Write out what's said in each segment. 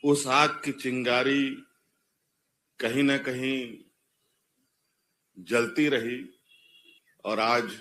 उस आग की चिंगारी कहीं न कहीं जलती रही और आज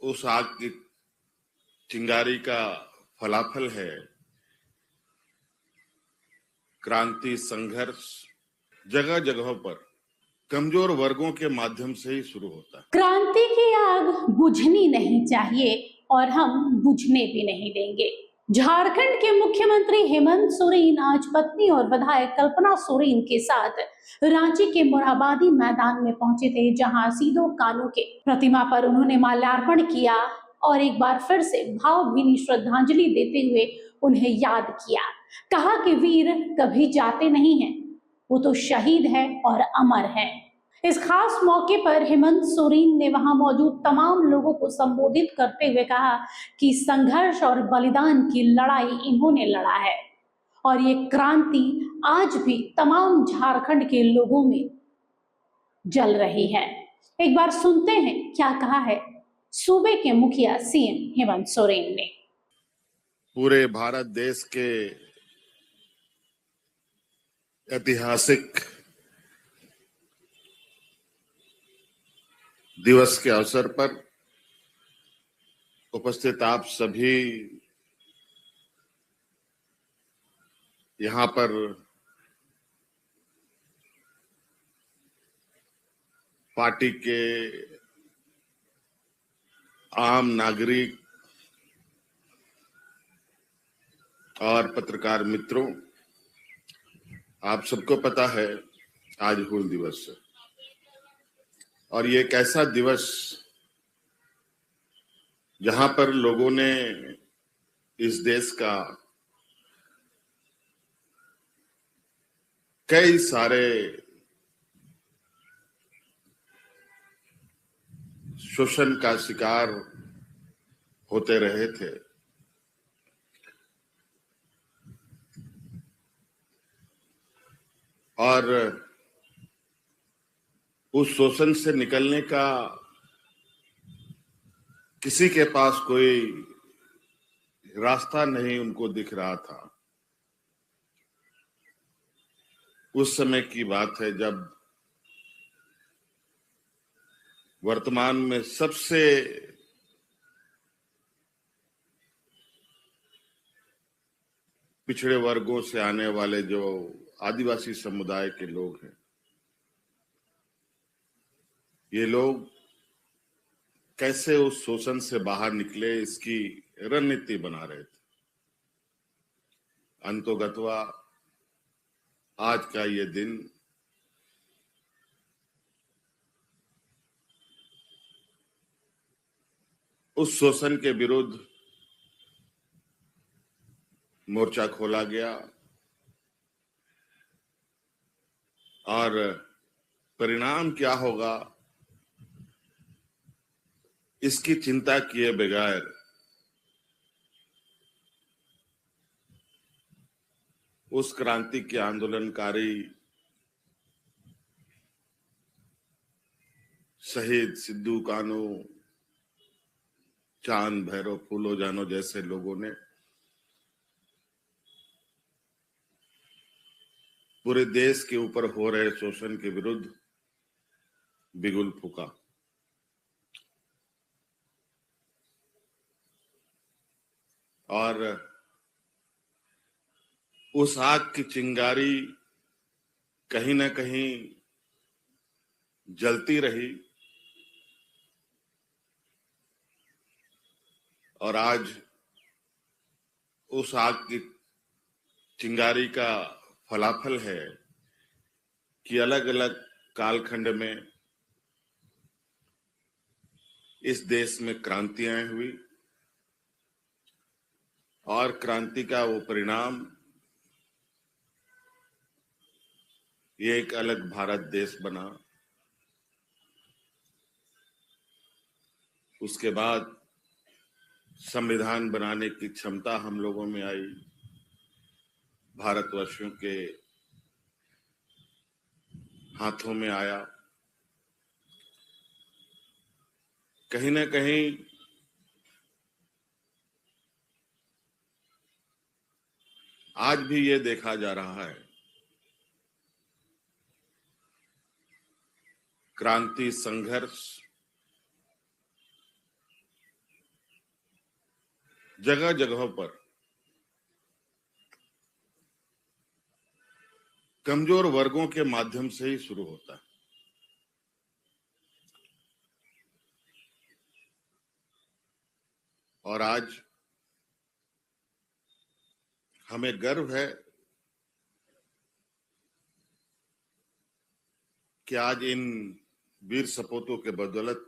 उस आग की चिंगारी का फलाफल है क्रांति, संघर्ष। जगह जगहों पर कमजोर वर्गों के माध्यम से ही शुरू होता है। क्रांति की आग बुझनी नहीं चाहिए और हम बुझने भी नहीं देंगे। झारखंड के मुख्यमंत्री हेमंत सोरेन आज पत्नी और विधायक कल्पना सोरेन के साथ रांची के मोरहाबादी मैदान में पहुंचे थे, जहां सिदो कान्हू के प्रतिमा पर उन्होंने माल्यार्पण किया और एक बार फिर से भावभीनी श्रद्धांजलि देते हुए उन्हें याद किया। कहा कि वीर कभी जाते नहीं हैं, वो तो शहीद है और अमर है। इस खास मौके पर हेमंत सोरेन ने वहां मौजूद तमाम लोगों को संबोधित करते हुए कहा कि संघर्ष और बलिदान की लड़ाई इन्होंने लड़ा है और ये क्रांति आज भी तमाम झारखंड के लोगों में जल रही है। एक बार सुनते हैं क्या कहा है सूबे के मुखिया सीएम हेमंत सोरेन ने। पूरे भारत देश के ऐतिहासिक दिवस के अवसर पर उपस्थित आप सभी यहाँ पर पार्टी के आम नागरिक और पत्रकार मित्रों, आप सबको पता है आज हूल दिवस है और ये एक ऐसा दिवस जहां पर लोगों ने इस देश का कई सारे शोषण का शिकार होते रहे थे। और उस शोषण से निकलने का किसी के पास कोई रास्ता नहीं उनको दिख रहा था। उस समय की बात है जब वर्तमान में सबसे पिछड़े वर्गों से आने वाले जो आदिवासी समुदाय के लोग हैं, ये लोग कैसे उस शोषण से बाहर निकले इसकी रणनीति बना रहे थे। अंतोगत्वा आज का ये दिन उस शोषण के विरुद्ध मोर्चा खोला गया और परिणाम क्या होगा इसकी चिंता किए बगैर उस क्रांति के आंदोलनकारी शहीद सिद्धू कान्हू, चांद भैरव, फूलो जानो जैसे लोगों ने पूरे देश के ऊपर हो रहे शोषण के विरुद्ध बिगुल फूका। और उस आग की चिंगारी कहीं न कहीं जलती रही और आज उस आग की चिंगारी का फलाफल है कि अलग अलग कालखंड में इस देश में क्रांतियां हुई और क्रांति का वो परिणाम ये एक अलग भारत देश बना। उसके बाद संविधान बनाने की क्षमता हम लोगों में आई, भारतवर्षियों के हाथों में आया। कहीं न कहीं आज भी ये देखा जा रहा है, क्रांति संघर्ष जगह जगहों पर कमजोर वर्गों के माध्यम से ही शुरू होता है। और आज हमें गर्व है कि आज इन वीर सपूतों के बदौलत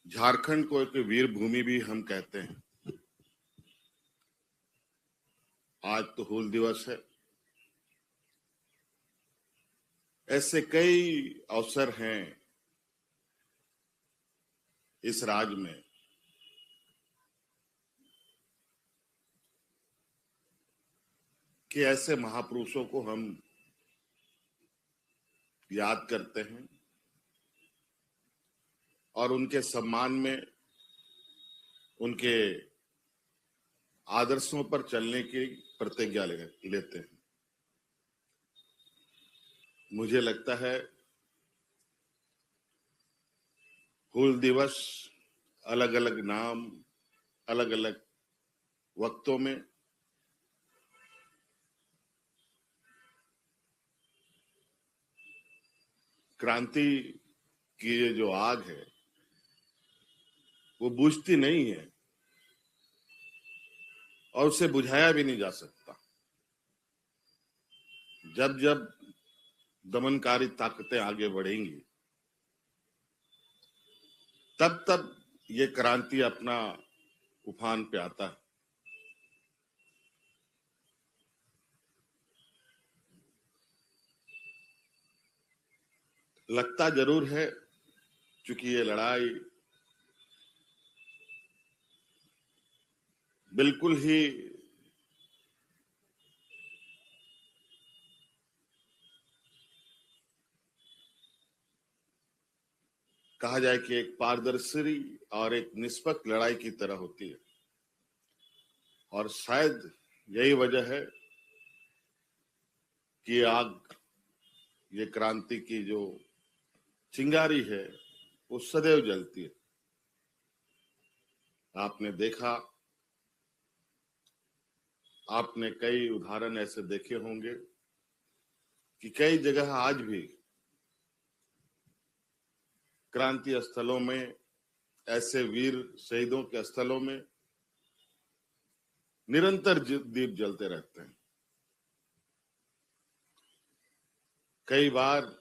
झारखंड को एक वीर भूमि भी हम कहते हैं। आज तो हूल दिवस है। ऐसे कई अवसर हैं इस राज्य में कि ऐसे महापुरुषों को हम याद करते हैं और उनके सम्मान में, उनके आदर्शों पर चलने की प्रतिज्ञा लेते हैं। मुझे लगता है हूल दिवस अलग अलग नाम, अलग अलग वक्तों में क्रांति की ये जो आग है वो बुझती नहीं है और उसे बुझाया भी नहीं जा सकता। जब जब दमनकारी ताकतें आगे बढ़ेंगी तब तब ये क्रांति अपना उफान पे आता है। लगता जरूर है क्योंकि ये लड़ाई बिल्कुल ही कहा जाए कि एक पारदर्शी और एक निष्पक्ष लड़ाई की तरह होती है। और शायद यही वजह है कि आग, ये क्रांति की जो चिंगारी है वो सदैव जलती है। आपने देखा, आपने कई उदाहरण ऐसे देखे होंगे कि कई जगह आज भी क्रांति स्थलों में, ऐसे वीर शहीदों के स्थलों में निरंतर दीप जलते रहते हैं। कई बार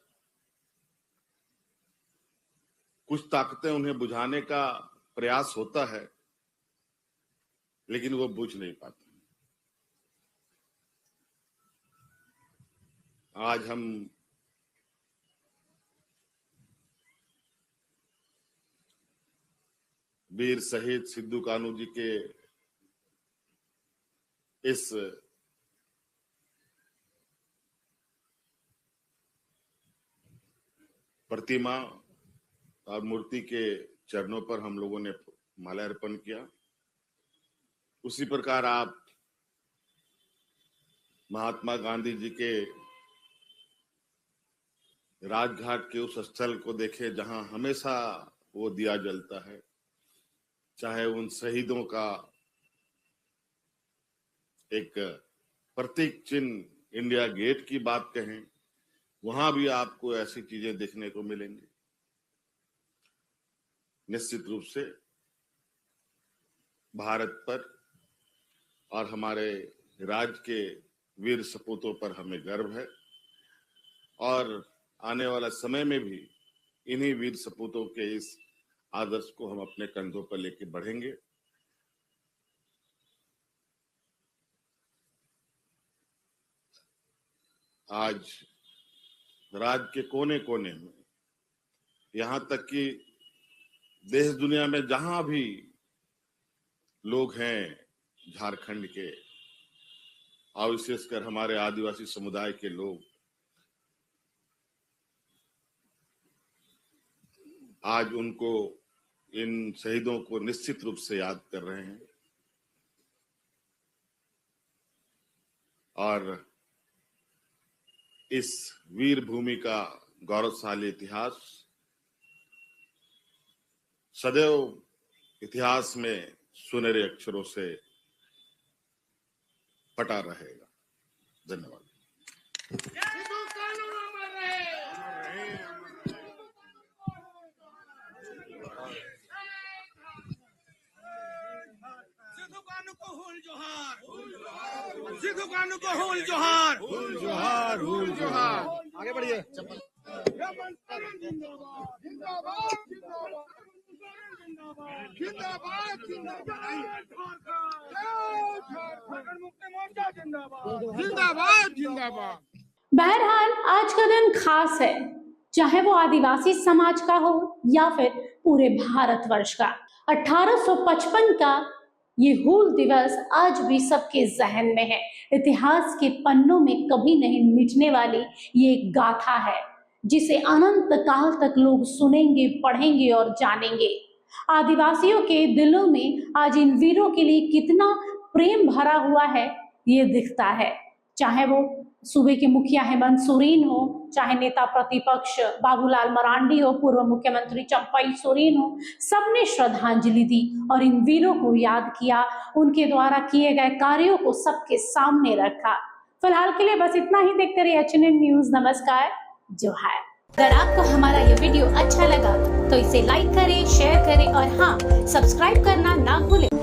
कुछ ताकतें उन्हें बुझाने का प्रयास होता है लेकिन वो बुझ नहीं पाते। आज हम वीर शहीद सिद्धू कान्हू जी के इस प्रतिमा और मूर्ति के चरणों पर हम लोगों ने माल्यार्पण किया। उसी प्रकार आप महात्मा गांधी जी के राजघाट के उस स्थल को देखें जहां हमेशा वो दिया जलता है। चाहे उन शहीदों का एक प्रतीक चिन्ह इंडिया गेट की बात कहें, वहां भी आपको ऐसी चीजें देखने को मिलेंगी। निश्चित रूप से भारत पर और हमारे राज्य के वीर सपूतों पर हमें गर्व है और आने वाला समय में भी इन्हीं वीर सपूतों के इस आदर्श को हम अपने कंधों पर लेके बढ़ेंगे। आज राज्य के कोने कोने में, यहां तक कि देश दुनिया में जहां भी लोग हैं झारखंड के और विशेषकर हमारे आदिवासी समुदाय के लोग, आज उनको, इन शहीदों को निश्चित रूप से याद कर रहे हैं। और इस वीर भूमि का गौरवशाली इतिहास सदैव इतिहास में सुनहरे अक्षरों से पटा रहेगा। धन्यवाद। सिद्धू कानू को हुल जोहार, हुल जोहार, हुल जोहार। आगे बढ़िए। जिंदाबाद जिंदाबाद। बहरहाल आज का दिन खास है, चाहे वो आदिवासी समाज का हो या फिर पूरे भारतवर्ष का। 1855 का ये हूल दिवस आज भी सबके जहन में है। इतिहास के पन्नों में कभी नहीं मिटने वाली ये एक गाथा है, जिसे अनंत काल तक लोग सुनेंगे, पढ़ेंगे और जानेंगे। आदिवासियों के दिलों में आज इन वीरों के लिए कितना प्रेम भरा हुआ है ये दिखता है। चाहे वो सूबे के मुखिया हेमंत सोरेन हो, चाहे नेता प्रतिपक्ष बाबूलाल मरांडी हो, पूर्व मुख्यमंत्री चंपई सोरेन हो, सबने श्रद्धांजलि दी और इन वीरों को याद किया, उनके द्वारा किए गए कार्यों को सबके सामने रखा। फिलहाल के लिए बस इतना ही। देखते रहिए HNN न्यूज। नमस्कार, जोहार। अगर आपको हमारा ये वीडियो अच्छा लगा तो इसे लाइक करें, शेयर करें और हाँ, सब्सक्राइब करना ना भूलें।